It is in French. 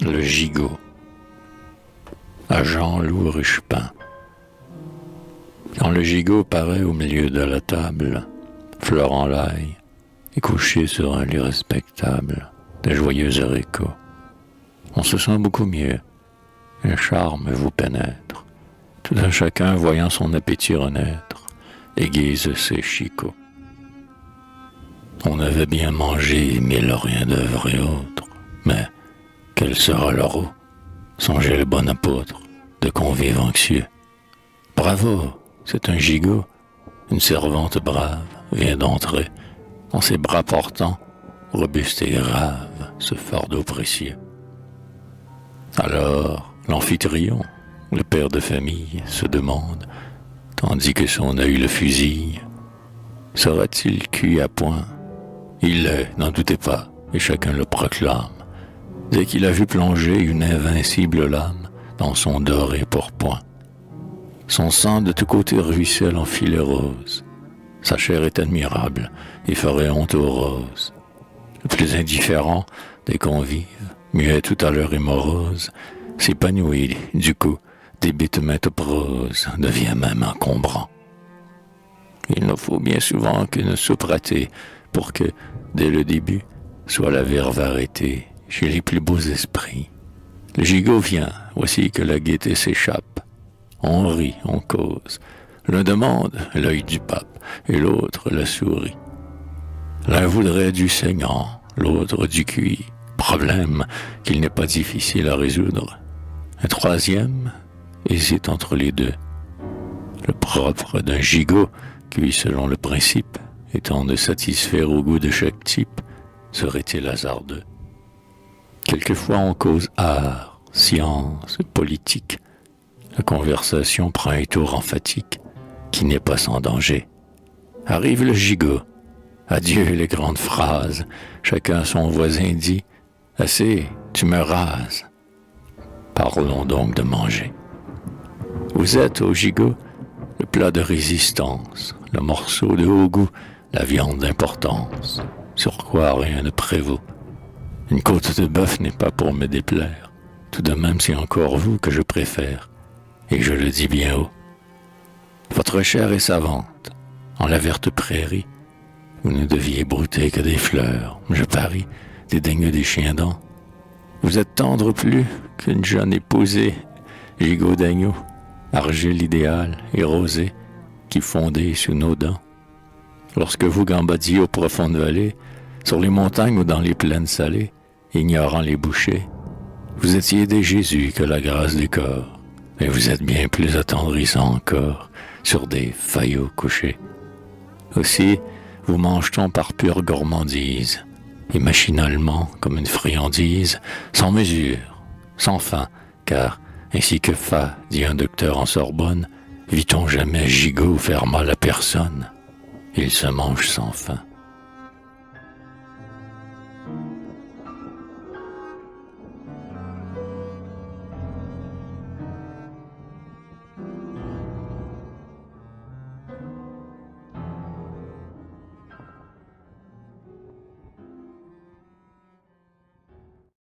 Le gigot à Jean-Loup Richepin. Quand le gigot paraît au milieu de la table, fleur en l'ail, et couché sur un lit respectable, de joyeux haricots, on se sent beaucoup mieux, un charme vous pénètre, tout un chacun voyant son appétit renaître, aiguise ses chicots. On avait bien mangé 1000 riens d'œuvre et autres, mais quel sera leur eau? Songez le bon apôtre, de convives anxieux. Bravo, c'est un gigot, une servante brave vient d'entrer, en ses bras portant, robuste et grave, ce fardeau précieux. Alors, l'amphitryon, le père de famille, se demande, tandis que son œil le fusille, sera-t-il cuit à point? Il l'est, n'en doutez pas, et chacun le proclame, dès qu'il a vu plonger une invincible lame dans son doré pourpoint. Son sang de tous côtés ruisselle en filets roses. Sa chair est admirable et ferait honte aux roses. Le plus indifférent des convives, muet tout à l'heure et morose, s'épanouit du coup, débite maintes prose, devient même encombrant. Il ne faut bien souvent qu'une soupe ratée pour que, dès le début, soit la verve arrêtée chez les plus beaux esprits. Le gigot vient, voici que la gaieté s'échappe. On rit, on cause. L'un demande l'œil du pape et l'autre la souris. L'un voudrait du saignant, l'autre du cuit. Problème qu'il n'est pas difficile à résoudre. Un troisième hésite entre les deux. Le propre d'un gigot, cuit selon le principe, étant de satisfaire au goût de chaque type, serait-il hasardeux? Quelquefois on cause art, science, politique. La conversation prend un tour emphatique qui n'est pas sans danger. Arrive le gigot. Adieu les grandes phrases. Chacun son voisin dit « Assez, tu me rases. » Parlons donc de manger. Vous êtes au gigot le plat de résistance, le morceau de haut goût, la viande d'importance, sur quoi rien ne prévaut. Une côte de bœuf n'est pas pour me déplaire. Tout de même, c'est encore vous que je préfère. Et je le dis bien haut. Votre chair est savante. En la verte prairie, vous ne deviez brouter que des fleurs. Je parie, dédaigneux des chiens dents. Vous êtes tendre plus qu'une jeune épousée, gigot d'agneau, argile idéal et rosée, qui fondait sous nos dents. Lorsque vous gambadiez aux profondes vallées, sur les montagnes ou dans les plaines salées, ignorant les bouchers, vous étiez des Jésus que la grâce des corps. Mais vous êtes bien plus attendrissant encore sur des faillots couchés. Aussi, vous mange-t-on par pure gourmandise, et machinalement, comme une friandise, sans mesure, sans fin, car, ainsi que Fa, dit un docteur en Sorbonne, vit-on jamais gigot faire mal à personne? Il se mange sans fin.